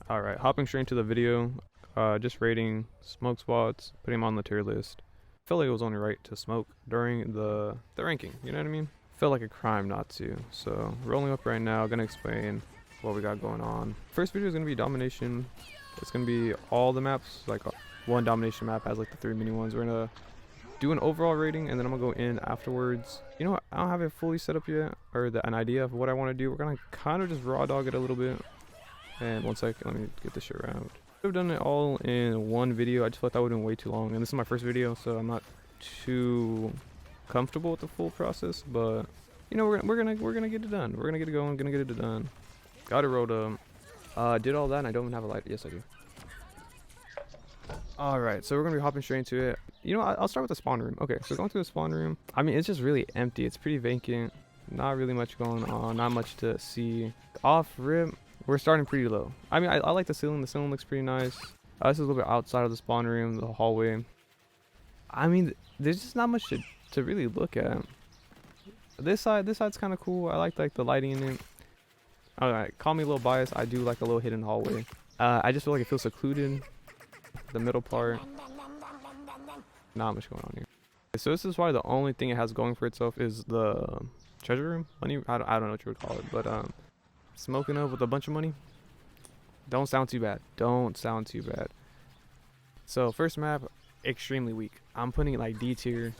Alright, hopping straight into the video, just rating smoke spots, putting them on the tier list. I felt like it was only right to smoke during the ranking, you know what I mean? Felt like a crime not to. So, rolling up right now, gonna explain what we got going on. First video is gonna be domination. It's gonna be all the maps, like one domination map has like the 3 mini ones. We're gonna do an overall rating and then I'm gonna go in afterwards. You know what, I don't have it fully set up yet, or an idea of what I wanna do. We're gonna kind of just raw dog it a little bit. And 1 second, let me get this shit around. I've done it all in one video. I just felt that would have been way too long. And this is my first video, so I'm not too comfortable with the full process. But you know, we're gonna get it done. We're gonna get it going. Gonna get it done. Got it rolled up. Did all that, and I don't even have a light. Yes, I do. All right, so we're gonna be hopping straight into it. You know, I'll start with the spawn room. Okay, so going through the spawn room. I mean, it's just really empty. It's pretty vacant. Not really much going on. Not much to see. Off rip. We're starting pretty low. I mean, I like the ceiling. The ceiling looks pretty nice. This is a little bit outside of the spawn room, the hallway. I mean, there's just not much to really look at. This side's kind of cool. I like the lighting in it. Alright, call me a little biased. I do like a little hidden hallway. I just feel like it feels secluded. The middle part, not much going on here. So this is probably the only thing it has going for itself is the treasure room. Money. I don't know what you would call it, but smoking up with a bunch of money. Don't sound too bad. Don't sound too bad. So first map, extremely weak. I'm putting it like D tier.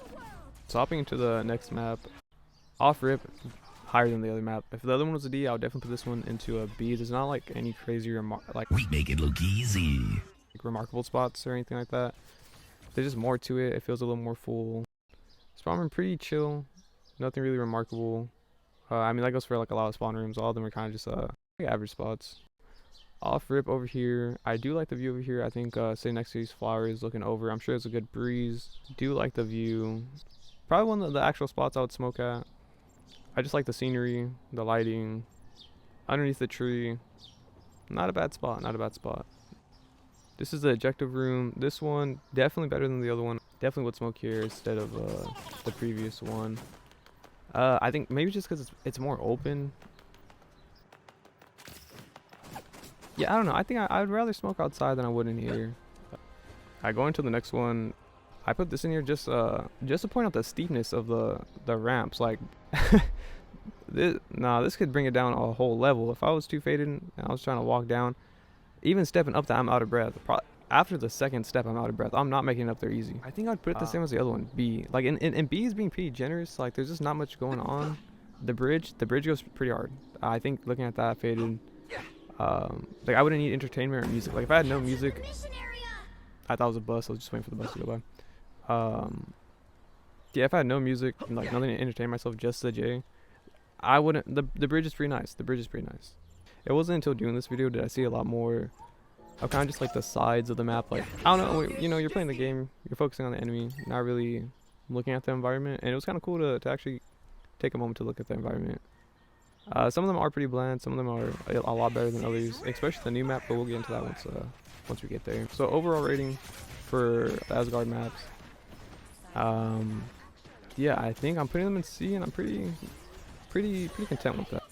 So hopping into the next map, off rip, higher than the other map. If the other one was a D, I would definitely put this one into a B. There's not like any crazy we make it look easy. Like remarkable spots or anything like that. There's just more to it. It feels a little more full. Spawn room pretty chill. Nothing really remarkable. I mean, that goes for like a lot of spawn rooms. All of them are kind of just like average spots. Off rip over here. I do like the view over here. I think sitting next to these flowers looking over, I'm sure it's a good breeze. Do like the view. Probably one of the actual spots I would smoke at. I just like the scenery, the lighting. Underneath the tree. Not a bad spot. Not a bad spot. This is the ejective room. This one definitely better than the other one. Definitely would smoke here instead of the previous one. I think maybe just because it's more open. Yeah, I don't know. I think I would rather smoke outside than I would in here. I go into the next one. I put this in here just to point out the steepness of the ramps. Like, this could bring it down a whole level. If I was too faded and I was trying to walk down, even stepping up that, I'm out of breath. After the second step, I'm out of breath. I'm not making it up there easy. I think I'd put it the same as the other one, B. Like, and B is being pretty generous. Like, there's just not much going on. The bridge goes pretty hard. I think looking at that faded, like I wouldn't need entertainment or music. Like if I had no music, I thought it was a bus. I was just waiting for the bus to go by. Yeah, if I had no music, and, like nothing to entertain myself, just the J, I wouldn't. The bridge is pretty nice. The bridge is pretty nice. It wasn't until doing this video did I see a lot more of kind of just like the sides of the map. Like, I don't know, you know, you're playing the game, you're focusing on the enemy, not really looking at the environment. And it was kind of cool to actually take a moment to look at the environment. Some of them are pretty bland, some of them are a lot better than others, especially the new map, but we'll get into that once we get there. So overall rating for the Asgard maps, yeah, I think I'm putting them in C, and I'm pretty content with that.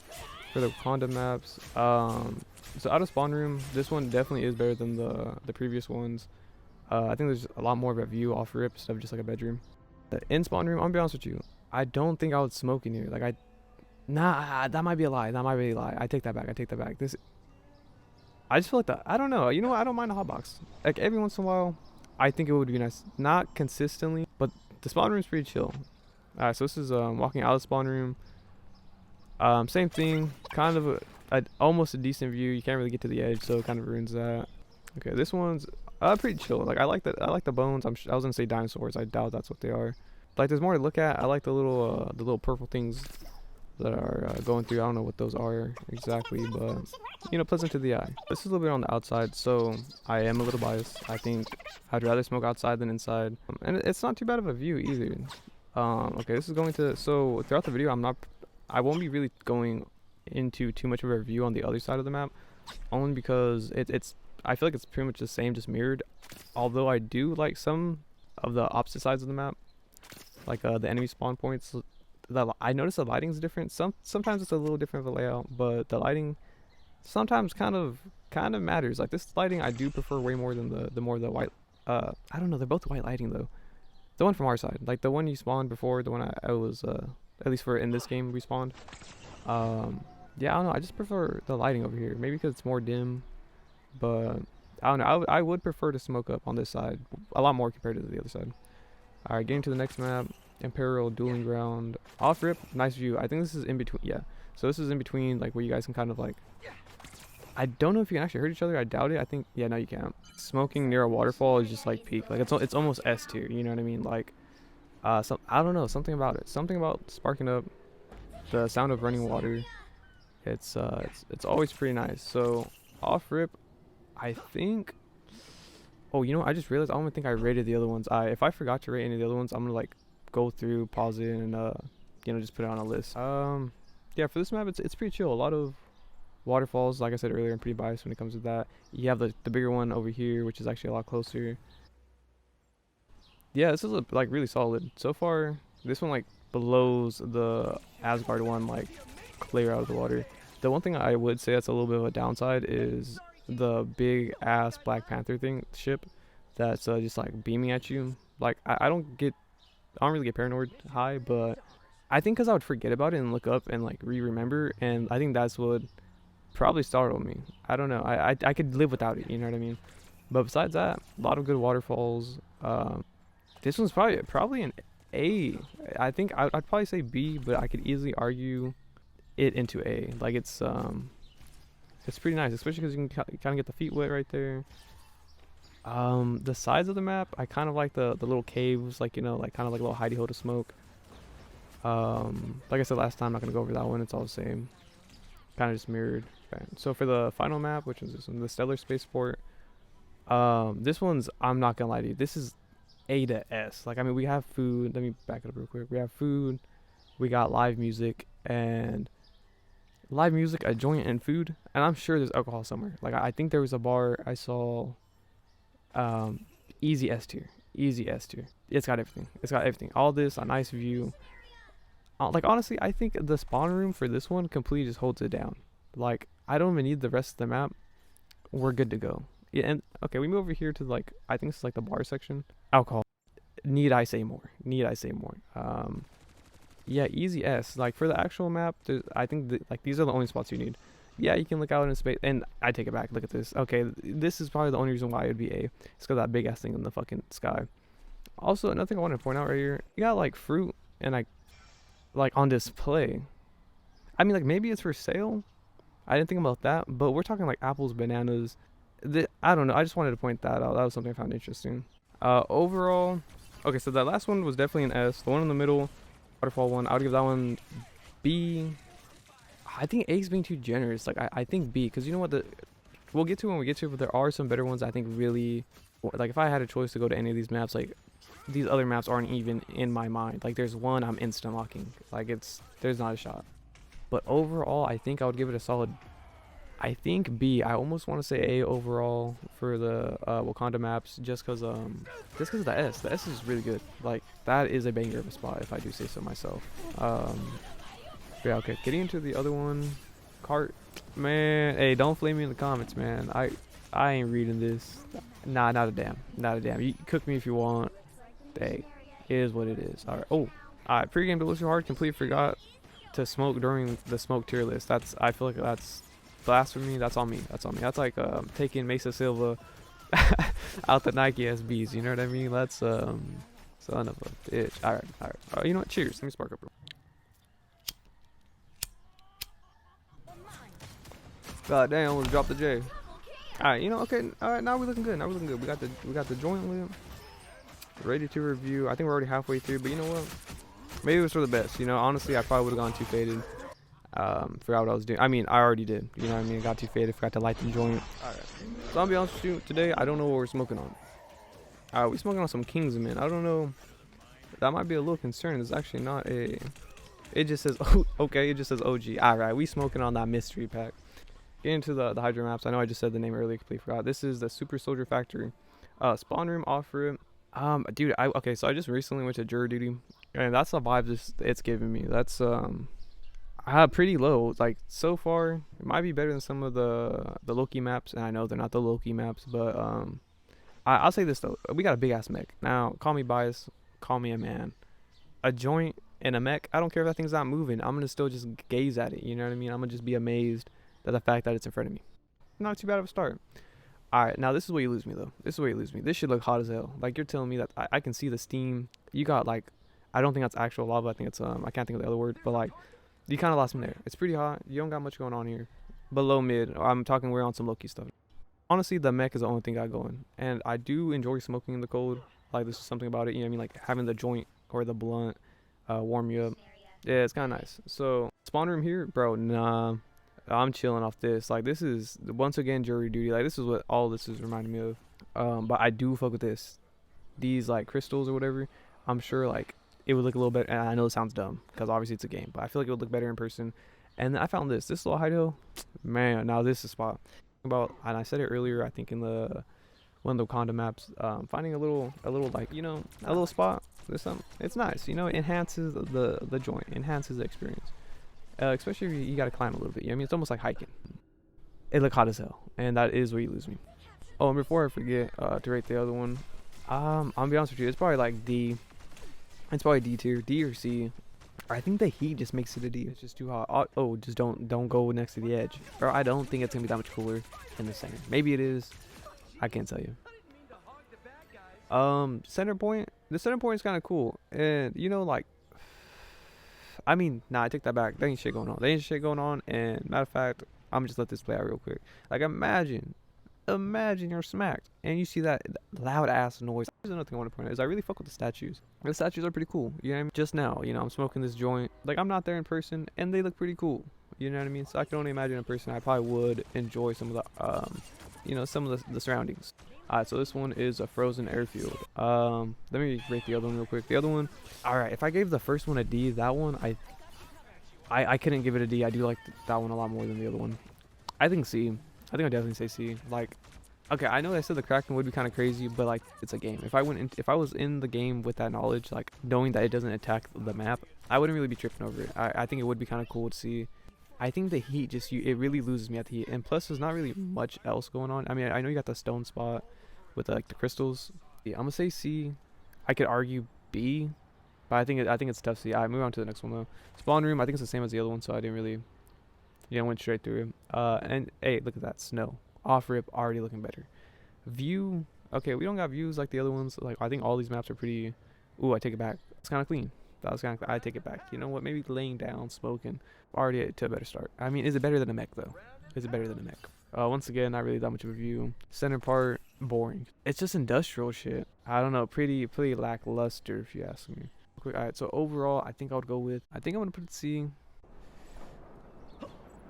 For the Wakanda maps, so out of spawn room, this one definitely is better than the previous ones. I think there's a lot more of a view off rip instead of just like a bedroom. In spawn room, I'm gonna be honest with you, I don't think I would smoke in here. Like nah, that might be a lie. That might be a lie. I take that back. I just feel like that. I don't know. You know what? I don't mind a hotbox. Like every once in a while, I think it would be nice. Not consistently, but the spawn room is pretty chill. Alright, so this is walking out of the spawn room. Same thing, kind of almost a decent view. You can't really get to the edge, so it kind of ruins that. Okay, this one's pretty chill. Like I like the bones. I was gonna say dinosaurs. I doubt that's what they are. Like there's more to look at. I like the little purple things that are going through. I don't know what those are exactly, but you know, pleasant to the eye. This is a little bit on the outside, so I am a little biased. I think I'd rather smoke outside than inside, and it's not too bad of a view either. Okay, this is going to, so throughout the video I won't be really going into too much of a review on the other side of the map, only because I feel like it's pretty much the same, just mirrored. Although I do like some of the opposite sides of the map, like the enemy spawn points. I noticed the lighting is different. Sometimes it's a little different of a layout, but the lighting sometimes kind of kind of matters. Like this lighting I do prefer way more than the white. I don't know, they're both white lighting though. The one from our side, like the one you spawned before, the one I was at least for in this game we spawned. Yeah, I don't know, I just prefer the lighting over here. Maybe because it's more dim, but I don't know. I would prefer to smoke up on this side a lot more compared to the other side. All right, getting to the next map, Imperial Dueling Ground. Off rip, nice view. I think this is in between. Yeah, so this is in between, like where you guys can kind of like. I don't know if you can actually hurt each other. I doubt it. I think no, you can't. Smoking near a waterfall is just like peak. Like it's almost S tier. You know what I mean? Like, I don't know, something about it. Something about sparking up, the sound of running water. It's always pretty nice. So off rip, I think. Oh, you know what? I just realized I don't think I rated the other ones. If I forgot to rate any of the other ones, I'm gonna like go through, pause it, and just put it on a list. Yeah, for this map, it's pretty chill. A lot of waterfalls, like I said earlier. I'm pretty biased when it comes to that. You have the bigger one over here, which is actually a lot closer. Yeah, this is like really solid so far. This one like blows the Asgard one like clear out of the water. The one thing I would say that's a little bit of a downside is the big ass Black Panther ship that's just like beaming at you. Like I don't really get paranoid high, but I think because I would forget about it and look up and like remember, and I think that's what probably startled me. I don't know. I could live without it. You know what I mean? But besides that, a lot of good waterfalls. This one's probably an A. I think I'd probably say B, but I could easily argue it into A. Like it's pretty nice, especially because you can kind of get the feet wet right there. The sides of the map, I kind of like the little caves, like like kind of like a little hidey hole to smoke. Like I said last time, I'm not gonna go over that one. It's all the same, kind of just mirrored. Okay. So for the final map, which is this one, the Stellar Spaceport. This one's, I'm not gonna lie to you, this is A to S. Like I mean, we have food. Let me back it up real quick. We have food. We got live music, a joint, and food, and I'm sure there's alcohol somewhere. Like I think there was a bar I saw. Easy S tier. It's got everything. All this, a nice view. Like honestly, I think the spawn room for this one completely just holds it down. Like I don't even need the rest of the map. We're good to go. Yeah, and okay, we move over here to like, I think it's like the bar section. Alcohol. Need I say more? Yeah, easy S. Like for the actual map, I think like these are the only spots you need. Yeah, you can look out in space, and I take it back. Look at this. Okay, this is probably the only reason why it would be A. It's because that big ass thing in the fucking sky. Also, another thing I want to point out right here, you got like fruit and like on display. I mean, like maybe it's for sale. I didn't think about that, but we're talking like apples, bananas. I don't know. I just wanted to point that out. That was something I found interesting. Overall, okay, so that last one was definitely an S. The one in the middle, waterfall one, I would give that one B. I think A's being too generous. Like I think B, because you know what, we'll get to it when we get to it, but there are some better ones I think really, like if I had a choice to go to any of these maps, like these other maps aren't even in my mind. Like there's one I'm instant locking. Like there's not a shot. But overall, I think I would give it a solid, I think B. I almost want to say A overall for the Wakanda maps, just because of the S. The S is really good. Like that is a banger of a spot, if I do say so myself. Yeah, okay. Getting into the other one, cart. Man, hey, don't flame me in the comments, man. I ain't reading this. Nah, not a damn. You cook me if you want. Hey, it is what it is. All right. Oh, all right. Pre-game to look too hard. Completely forgot to smoke during the smoke tier list. I feel like that's blasphemy. That's on me. That's like taking Mesa Silva out the Nike SBs. You know what I mean? That's son of a bitch. All right. You know what? Cheers. Let me spark up. God damn, almost dropped the J. Alright, okay. Alright, now we're looking good. We got the joint lit. Ready to review. I think we're already halfway through, but you know what? Maybe it was for the best. Honestly, I probably would have gone too faded. Forgot what I was doing. I mean, I already did. You know what I mean? Got too faded, forgot to light the joint. Alright. So I'll be honest with you, today I don't know what we're smoking on. Alright, we're smoking on some Kingsman. I don't know. That might be a little concern. It's actually not a. It just says okay, it just says OG. Alright, we smoking on that mystery pack. Get into the Hydra maps. I know I just said the name earlier, completely forgot. This is the Super Soldier Factory. Spawn room, off room. Dude, okay, so I just recently went to jury duty, and that's the vibe it's giving me. That's Pretty low. Like so far, it might be better than some of the Loki maps, and I know they're not the Loki maps, but I'll say this though, we got a big ass mech. Now, call me biased, call me a man. A joint and a mech, I don't care if that thing's not moving. I'm gonna still just gaze at it. You know what I mean? I'm gonna just be amazed at the fact that it's in front of me. Not too bad of a start. All right, now this is where you lose me though. This is where you lose me. This should look hot as hell. Like you're telling me that I can see the steam. You got like, I don't think that's actual lava. I think it's I can't think of the other word, but like, you kind of lost me there. It's pretty hot. You don't got much going on here. Below mid, I'm talking we're on some Loki stuff. Honestly, the mech is the only thing I got going, and I do enjoy smoking in the cold. Like this is something about it. You know what I mean? Like having the joint or the blunt warm you up. Yeah, it's kind of nice. So spawn room here, bro. Nah. I'm chilling off this. Like this is once again jury duty. Like this is what all this is reminding me of. But I do fuck with this. These like crystals or whatever. I'm sure like it would look a little better. And I know it sounds dumb because obviously it's a game, but I feel like it would look better in person. And I found this little hideout. Man, now this is a spot. About and I said it earlier. I think in the one of the Wakanda maps. Finding a little like a little spot. There's something. It's nice. You know, it enhances the joint. Enhances the experience. Especially if you gotta climb a little bit. You know what I mean? It's almost like hiking. It look hot as hell, and that is where you lose me. Oh, and before I forget to rate the other one, I'm gonna be honest with you. It's probably like D. It's probably D tier, D or C. I think the heat just makes it a D. It's just too hot. Oh, just don't go next to the edge. Or I don't think it's gonna be that much cooler in the center. Maybe it is. I can't tell you. Center point. The center point is kind of cool, and like. I mean, nah, I take that back. There ain't shit going on. And matter of fact, I'm just let this play out real quick. Like, imagine you're smacked and you see that loud ass noise. There's another thing I want to point out is I really fuck with the statues. The statues are pretty cool. You know what I mean? Just now, I'm smoking this joint. Like, I'm not there in person, and they look pretty cool. You know what I mean? So I can only imagine in person I probably would enjoy some of the, some of the surroundings. Alright, so this one is a frozen airfield. Let me rate the other one real quick. The other one, alright, if I gave the first one a D, that one, I couldn't give it a D. I do like that one a lot more than the other one. I think C. I think I'd definitely say C. Like, okay, I know I said the Kraken would be kind of crazy, but like, it's a game. If I was in the game with that knowledge, like, knowing that it doesn't attack the map, I wouldn't really be tripping over it. I think it would be kind of cool to see. I think the heat it really loses me at the heat, and plus there's not really much else going on. I mean, I know you got the stone spot with like the crystals. Yeah, I'm gonna say C. I could argue B, but I think it's tough C. Alright, move on to the next one though. Spawn room, I think it's the same as the other one, so I didn't really, went straight through. And hey, look at that snow. Off rip, already looking better. View, okay, we don't got views like the other ones. Like I think all these maps are pretty. Ooh, I take it back. It's kind of clean. I take it back. You know what? Maybe laying down, smoking. Already to a better start. I mean, is it better than a mech though? Is it better than a mech? Once again, not really that much of a view. Center part, boring. It's just industrial shit. I don't know, pretty lackluster if you ask me. Alright, so overall, I think I'm gonna put it C.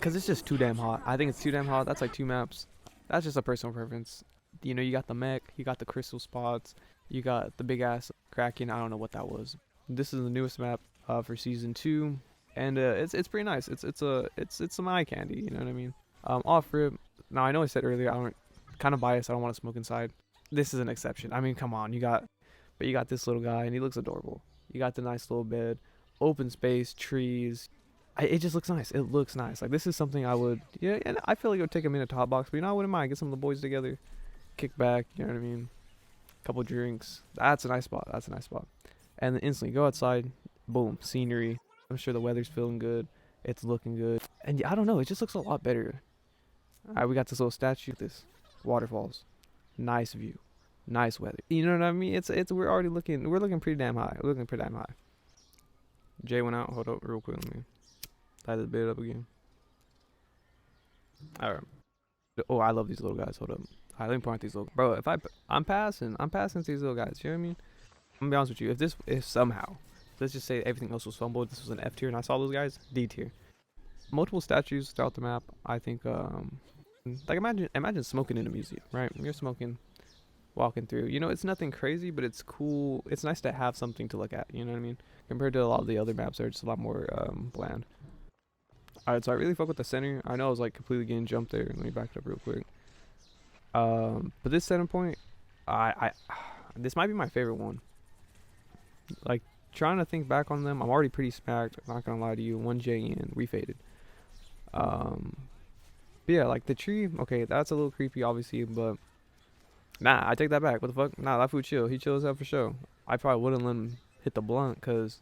Cause it's just too damn hot. I think it's too damn hot. That's like 2 maps. That's just a personal preference. You got the mech, you got the crystal spots, you got the big ass Kraken. I don't know what that was. This is the newest map for season 2, and it's pretty nice. It's some eye candy. You know what I mean? Off rip. Now I know I said earlier I'm kind of biased. I don't want to smoke inside. This is an exception. I mean, come on. You got this little guy, and he looks adorable. You got the nice little bed, open space, trees. It just looks nice. It looks nice. Like this is something I would. Yeah, and I feel like it would take a minute top box, but I wouldn't mind. Get some of the boys together, kick back. You know what I mean? Couple drinks. That's a nice spot. And then instantly go outside, boom, scenery. I'm sure the weather's feeling good. It's looking good. And I don't know, it just looks a lot better. Alright, we got this little statue, this waterfalls. Nice view. Nice weather. You know what I mean? We're looking pretty damn high. Jay went out. Hold up real quick. Let me tie this bit up again. Alright. Oh, I love these little guys. Hold up. Alright, let me point out these little. Bro, if I'm passing to these little guys. You know what I mean? I'm gonna be honest with you. If somehow, let's just say everything else was fumbled, this was an F tier, and I saw those guys, D tier. Multiple statues throughout the map. I think, like imagine smoking in a museum, right? You're smoking, walking through. It's nothing crazy, but it's cool. It's nice to have something to look at. You know what I mean? Compared to a lot of the other maps, that are just a lot more bland. All right, so I really fuck with the center. I know I was like completely getting jumped there. Let me back it up real quick. But this center point, this might be my favorite one. Like trying to think back on them. I'm already pretty smacked. I'm not gonna lie to you. 1J in, we faded. But yeah, like the tree. Okay, that's a little creepy, obviously, but nah, I take that back. What the fuck? Nah, that food chill. He chills out for sure. I probably wouldn't let him hit the blunt because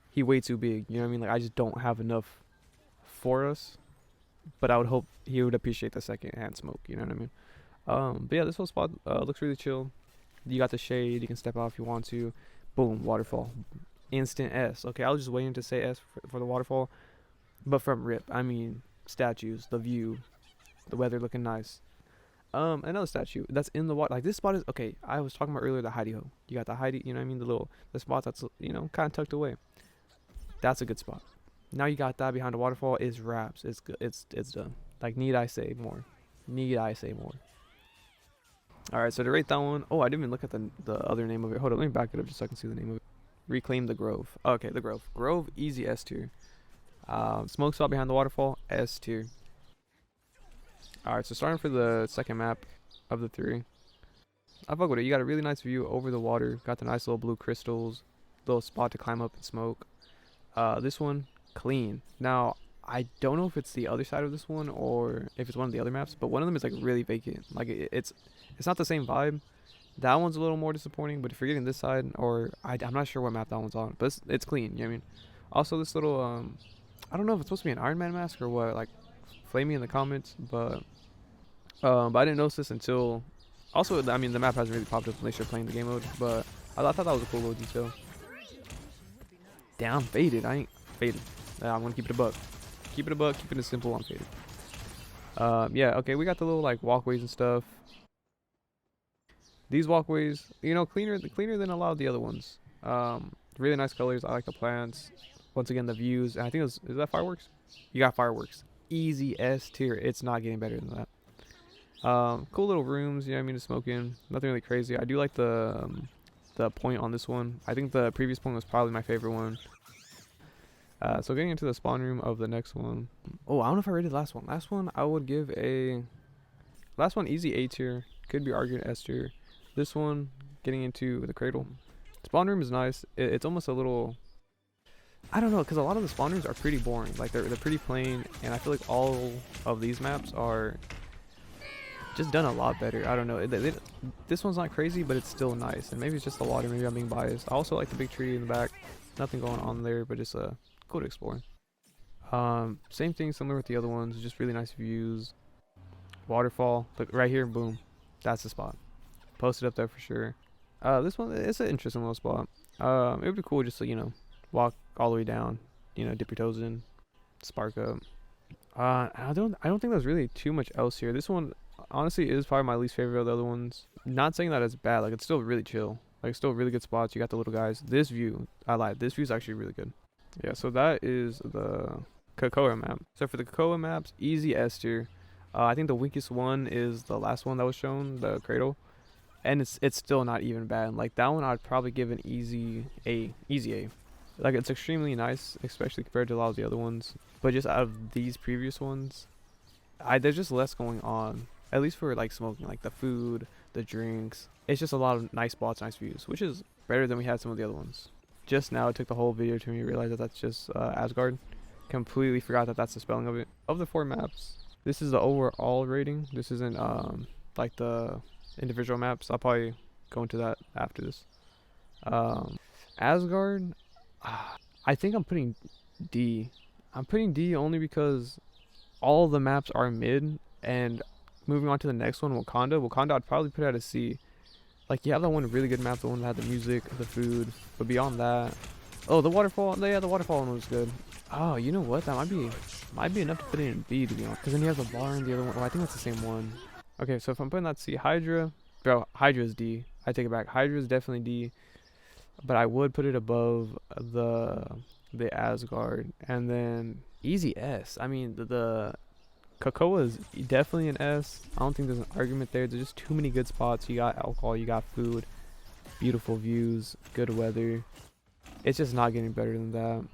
he way too big. You know what I mean? Like I just don't have enough for us. But I would hope he would appreciate the second hand smoke. You know what I mean? But yeah, this whole spot looks really chill. You got the shade. You can step out if you want to. Boom, waterfall. Instant S. Okay, I was just waiting to say S for the waterfall. But from rip, I mean statues, the view, the weather looking nice. Another statue that's in the water. Like this spot is okay. I was talking about earlier the hidey ho. You got the hidey, you know what I mean? The spot that's kind of tucked away. That's a good spot. Now you got that behind the waterfall is wraps. It's good. It's done. Like need I say more? Need I say more? All right, so to rate that one, oh, I didn't even look at the other name of it. Hold on, let me back it up just so I can see the name of it. Reclaim the Grove. Okay, the Grove. Grove, easy S tier. Smoke spot behind the waterfall, S tier. All right, so starting for the second map of the three. I fuck with it. You got a really nice view over the water. Got the nice little blue crystals. Little spot to climb up and smoke. This one, clean. Now, I don't know if it's the other side of this one or if it's one of the other maps, but one of them is like really vacant. Like it's not the same vibe. That one's a little more disappointing, but if you're getting this side, or I'm not sure what map that one's on, but it's clean. You know what I mean? Also, this little I don't know if it's supposed to be an Iron Man mask or what. Like, flame me in the comments, but I didn't notice this until. Also, I mean, the map hasn't really popped up unless you're playing the game mode, but I thought that was a cool little detail. Damn, faded. I ain't faded. I'm gonna keep it a buck. Keep it a buck. Keep it simple. I'm faded. Yeah. Okay, we got the little like walkways and stuff. These walkways, cleaner than a lot of the other ones. Really nice colors. I like the plants. Once again, the views. And I think is that fireworks? You got fireworks. Easy S tier. It's not getting better than that. Cool little rooms. You know what I mean, to smoke in. Nothing really crazy. I do like the point on this one. I think the previous point was probably my favorite one. So getting into the spawn room of the next one. Oh, I don't know if I rated the last one. Last one, I would give last one easy A tier. Could be argued S tier. This one, getting into the cradle. Spawn room is nice. It's almost a little, I don't know, because a lot of the spawn rooms are pretty boring. Like they're pretty plain, and I feel like all of these maps are just done a lot better. I don't know. This one's not crazy, but it's still nice. And maybe it's just the water. Maybe I'm being biased. I also like the big tree in the back. Nothing going on there, but just cool to explore. Same thing, similar with the other ones. Just really nice views. Waterfall. Look right here. Boom. That's the spot. Post it up there for sure. This one, it's an interesting little spot. It would be cool just to walk all the way down. Dip your toes in, spark up. I don't think there's really too much else here. This one honestly is probably my least favorite of the other ones. Not saying that it's bad. Like it's still really chill. Like still really good spots. You got the little guys. This view, I lied. This view is actually really good. Yeah. So that is the Cocoa map. So for the Cocoa maps, easy S tier. I think the weakest one is the last one that was shown, the cradle, and it's still not even bad. Like that one, I'd probably give an easy A. Easy A. Like it's extremely nice, especially compared to a lot of the other ones. But just out of these previous ones, there's just less going on. At least for like smoking, like the food, the drinks. It's just a lot of nice spots, nice views, which is better than we had some of the other ones. Just now, it took the whole video to me realize that that's just Asgard. Completely forgot that that's the spelling of it. Of the 4 maps, this is the overall rating. This isn't like the individual maps. I'll probably go into that after this. Asgard, I think I'm putting D. I'm putting D only because all the maps are mid, and moving on to the next one, Wakanda, I'd probably put it at a C. Like, you have that one really good map, the one that had the music, the food, but beyond that, oh, the waterfall, yeah, the waterfall one was good. Oh, you know what, that might be enough to put it in B, to be honest, because then you have the bar and the other one. Oh, I think that's the same one. Okay, so if I'm putting that C, Hydra is D. I take it back. Hydra is definitely D, but I would put it above the Asgard, and then easy S. I mean, the Cocoa is definitely an S. I don't think there's an argument there. There's just too many good spots. You got alcohol, you got food, beautiful views, good weather. It's just not getting better than that.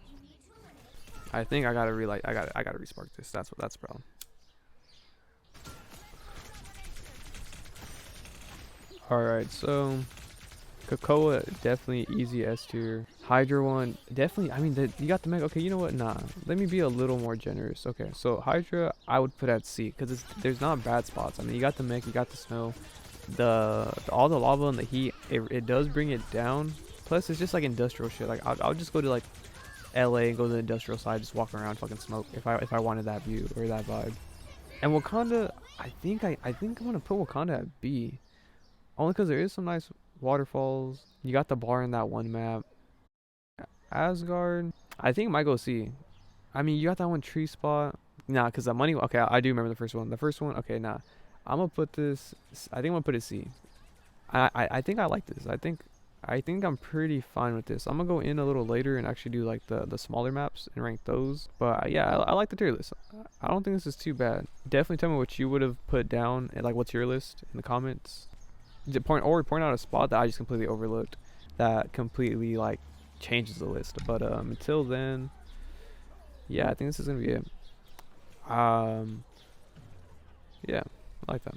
I think I gotta respark this. That's the problem. Alright, so Cocoa definitely easy S tier. Hydra one, definitely. I mean, you got the mega. Okay, you know what? Nah, let me be a little more generous. Okay, so Hydra, I would put at C because there's not bad spots. I mean, you got the mech, you got the snow, all the lava and the heat. It does bring it down. Plus, it's just like industrial shit. Like I'll just go to like LA and go to the industrial side, just walk around, fucking smoke if I wanted that view or that vibe. And Wakanda, I think I'm gonna put Wakanda at B, only because there is some nice waterfalls. You got the bar in that one map. Asgard, I think it might go C. I mean, you got that one tree spot. Nah, because the money. Okay, I do remember the first one. The first one. Okay, nah. I'm gonna put this. I think I'm gonna put it C. I think I like this. I think I'm pretty fine with this. I'm gonna go in a little later and actually do like the smaller maps and rank those. But yeah, I like the tier list. I don't think this is too bad. Definitely tell me what you would have put down and like what's your list in the comments. Point out a spot that I just completely overlooked that completely like changes the list. But until then, yeah, I think this is gonna be it. Yeah, I like that.